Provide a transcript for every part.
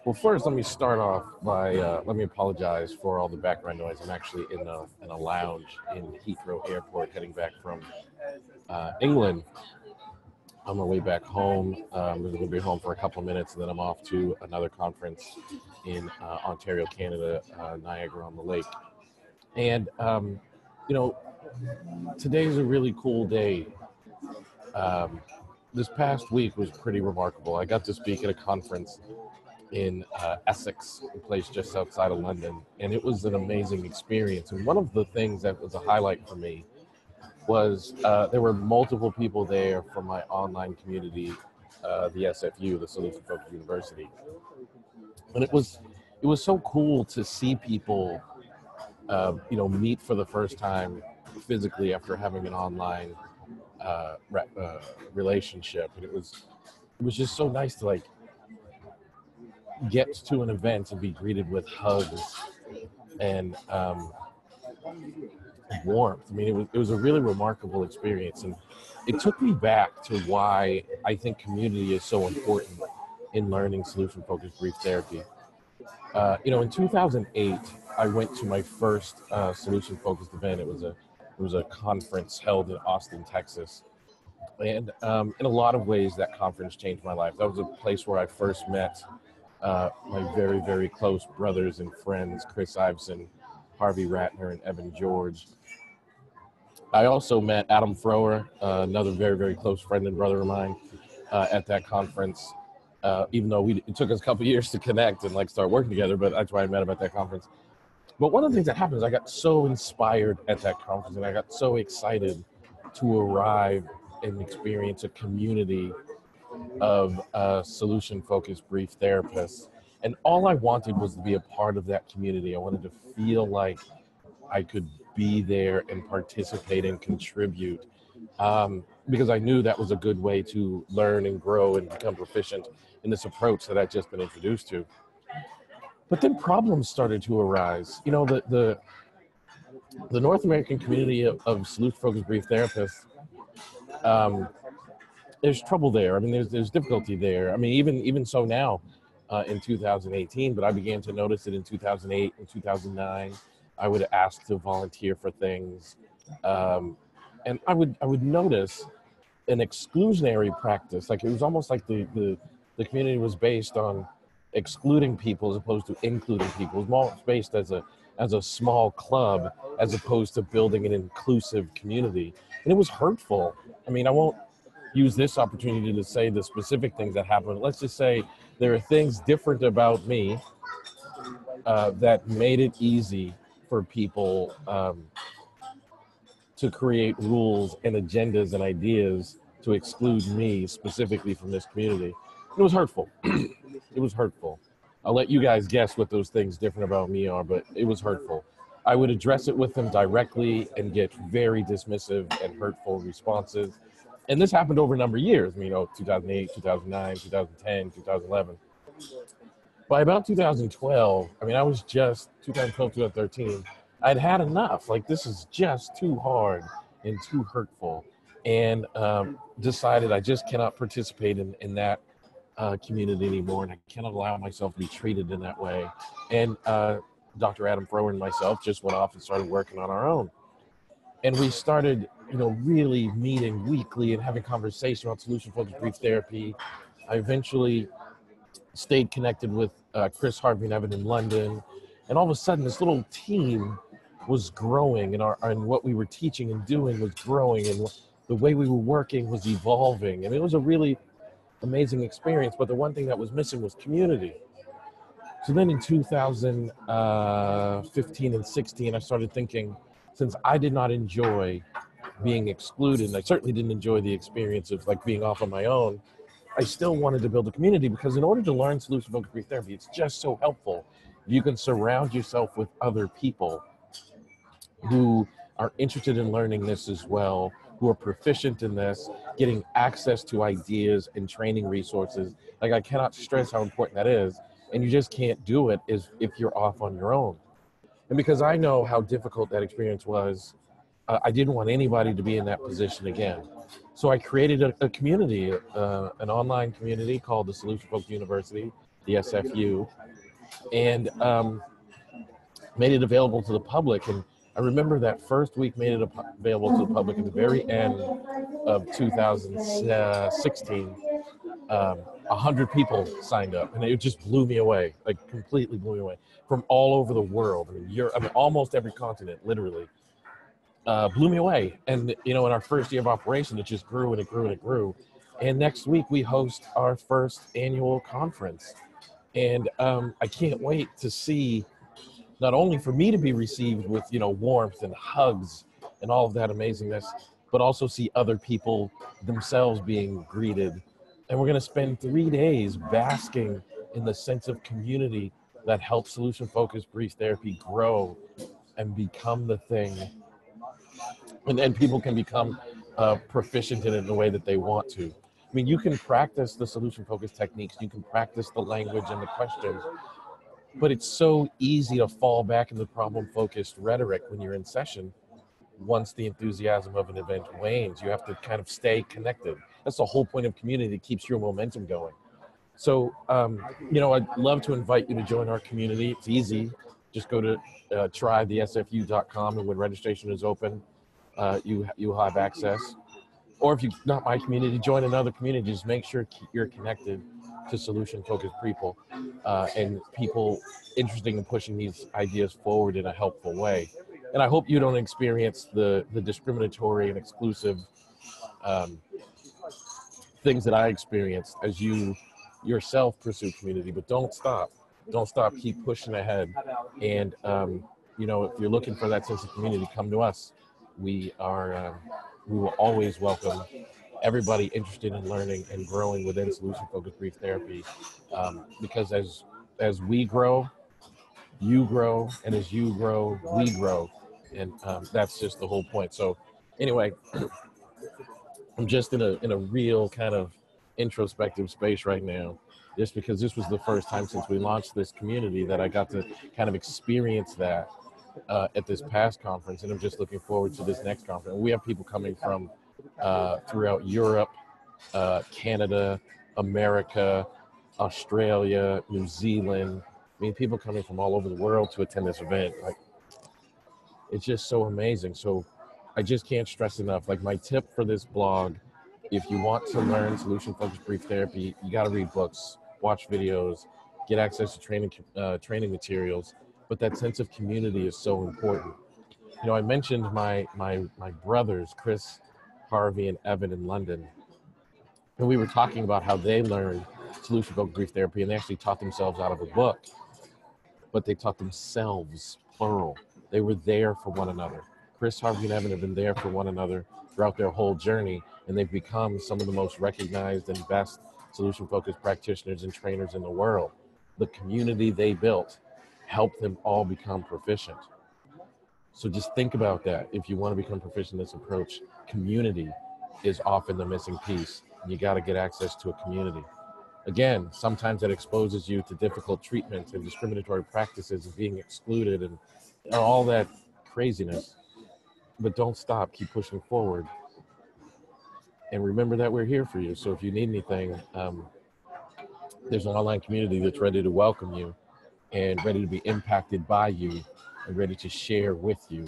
Well, first, let me start off by let me apologize for all the background noise. I'm actually in a lounge in Heathrow Airport, heading back from England. On my way back home. I'm going to be home for a couple of minutes, and then I'm off to another conference in Ontario, Canada, Niagara on the Lake. And you know, today's a really cool day. This past week was pretty remarkable. I got to speak at a conference in Essex, a place just outside of London, and it was an amazing experience. And one of the things that was a highlight for me was there were multiple people there from my online community, the SFU, the Solution Focused University, and it was so cool to see people, meet for the first time physically after having an online relationship, and it was just so nice to get to an event and be greeted with hugs and warmth. I mean, it was a really remarkable experience, and it took me back to why I think community is so important in learning solution-focused brief therapy. In 2008, I went to my first solution-focused event. It was a conference held in Austin, Texas, and in a lot of ways, that conference changed my life. That was a place where I first met my very, very close brothers and friends, Chris Iveson, Harvey Ratner, and Evan George. I also met Adam Frower, another very, very close friend and brother of mine, at that conference. Even though it took us a couple years to connect and start working together, but that's why I met him at that conference. But one of the things that happened is I got so inspired at that conference, and I got so excited to arrive and experience a community of solution-focused brief therapists. And all I wanted was to be a part of that community. I wanted to feel like I could be there and participate and contribute, because I knew that was a good way to learn and grow and become proficient in this approach that I'd just been introduced to. But then problems started to arise. The North American community of solution-focused brief therapists, there's trouble there. I mean, there's difficulty there. I mean, even so now, in 2018, but I began to notice it in 2008 and 2009. I would ask to volunteer for things, and I would notice an exclusionary practice. Like, it was almost like the community was based on excluding people as opposed to including people. It was more based as a small club as opposed to building an inclusive community, and it was hurtful. I mean, I won't use this opportunity to say the specific things that happened. Let's just say there are things different about me that made it easy for people to create rules and agendas and ideas to exclude me specifically from this community. It was hurtful. It was hurtful. I'll let you guys guess what those things different about me are, but it was hurtful. I would address it with them directly and get very dismissive and hurtful responses. And this happened over a number of years, 2008, 2009, 2010, 2011. By about 2012, I was just 2012, 2013, I'd had enough. Like, this is just too hard and too hurtful. And decided I just cannot participate in that community anymore. And I cannot allow myself to be treated in that way. And Dr. Adam Frower and myself just went off and started working on our own. And we started, really meeting weekly and having conversation about solution-focused brief therapy. I eventually stayed connected with Chris, Harvey, and Evan in London. And all of a sudden, this little team was growing, and what we were teaching and doing was growing, and the way we were working was evolving. And it was a really amazing experience, but the one thing that was missing was community. So then in 2015 and 16, I started thinking, since I did not enjoy being excluded, and I certainly didn't enjoy the experience of being off on my own, I still wanted to build a community, because in order to learn solution-focused brief therapy, it's just so helpful. You can surround yourself with other people who are interested in learning this as well, who are proficient in this, getting access to ideas and training resources. I cannot stress how important that is. And you just can't do it if you're off on your own. And because I know how difficult that experience was, I didn't want anybody to be in that position again. So I created a community, an online community called the Solution Focused University. the SFU, and made it available to the public. And I remember that first week made it available to the public at the very end of 2016. 100 people signed up, and it just blew me away, like completely blew me away, from all over the world. I mean, Europe, I mean, almost every continent, literally. Blew me away. And, you know, in our first year of operation, it just grew and it grew and it grew. And next week we host our first annual conference. And I can't wait to see, not only for me to be received with, you know, warmth and hugs and all of that amazingness, but also see other people themselves being greeted. And we're going to spend 3 days basking in the sense of community that helps solution-focused brief therapy grow and become the thing. And then people can become proficient in it in the way that they want to. I mean, you can practice the solution-focused techniques, you can practice the language and the questions, but it's so easy to fall back into problem-focused rhetoric when you're in session. Once the enthusiasm of an event wanes, you have to kind of stay connected. That's the whole point of community. It keeps your momentum going. So, you know, I'd love to invite you to join our community. It's easy. Just go to trythesfu.com, and when registration is open, you'll have access. Or if you're not my community, join another community. Just make sure you're connected to solution-focused people and people interested in pushing these ideas forward in a helpful way. And I hope you don't experience the discriminatory and exclusive things that I experienced as you yourself pursue community. But don't stop. Don't stop. Keep pushing ahead. And, you know, if you're looking for that sense of community, come to us. We will always welcome everybody interested in learning and growing within solution-focused brief therapy. Because as we grow, you grow, and as you grow, we grow. And that's just the whole point. So anyway, I'm just in a real kind of introspective space right now, just because this was the first time since we launched this community that I got to kind of experience that at this past conference. And I'm just looking forward to this next conference. We have people coming from throughout Europe, Canada, America, Australia, New Zealand. I mean, people coming from all over the world to attend this event. Like, it's just so amazing. So I just can't stress enough. Like, my tip for this blog, if you want to learn solution-focused brief therapy, you got to read books, watch videos, get access to training materials. But that sense of community is so important. You know, I mentioned my brothers, Chris, Harvey, and Evan in London. And we were talking about how they learned solution-focused brief therapy, and they actually taught themselves out of a book. But they taught themselves, plural. They were there for one another. Chris, Harvey, and Evan have been there for one another throughout their whole journey, and they've become some of the most recognized and best solution-focused practitioners and trainers in the world. The community they built helped them all become proficient. So just think about that. If you want to become proficient in this approach, community is often the missing piece. You got to get access to a community. Again, sometimes that exposes you to difficult treatment and discriminatory practices and being excluded and all that craziness. But don't stop. Keep pushing forward. And remember that we're here for you. So if you need anything, there's an online community that's ready to welcome you and ready to be impacted by you and ready to share with you.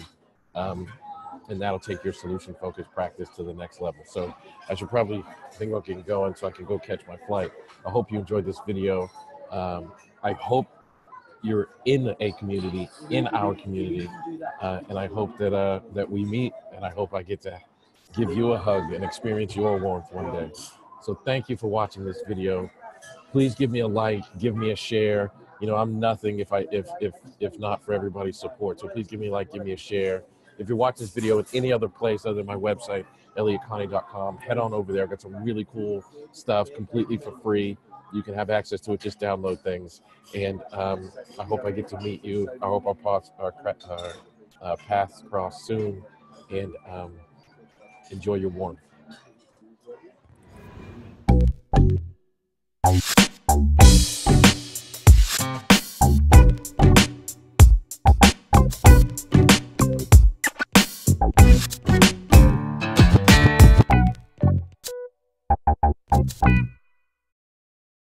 And that'll take your solution-focused practice to the next level. So I should probably think about getting going so I can go catch my flight. I hope you enjoyed this video. I hope you're in a community, in our community, and I hope that we meet, and I hope I get to give you a hug and experience your warmth one day. So thank you for watching this video. Please give me a like, give me a share. You know, I'm nothing if not for everybody's support. So please give me a like, give me a share. If you're watching this video at any other place other than my website, elliottconnie.com, head on over there. I've got some really cool stuff completely for free. You can have access to it, just download things. And I hope I get to meet you. I hope our paths cross soon. And enjoy your warmth.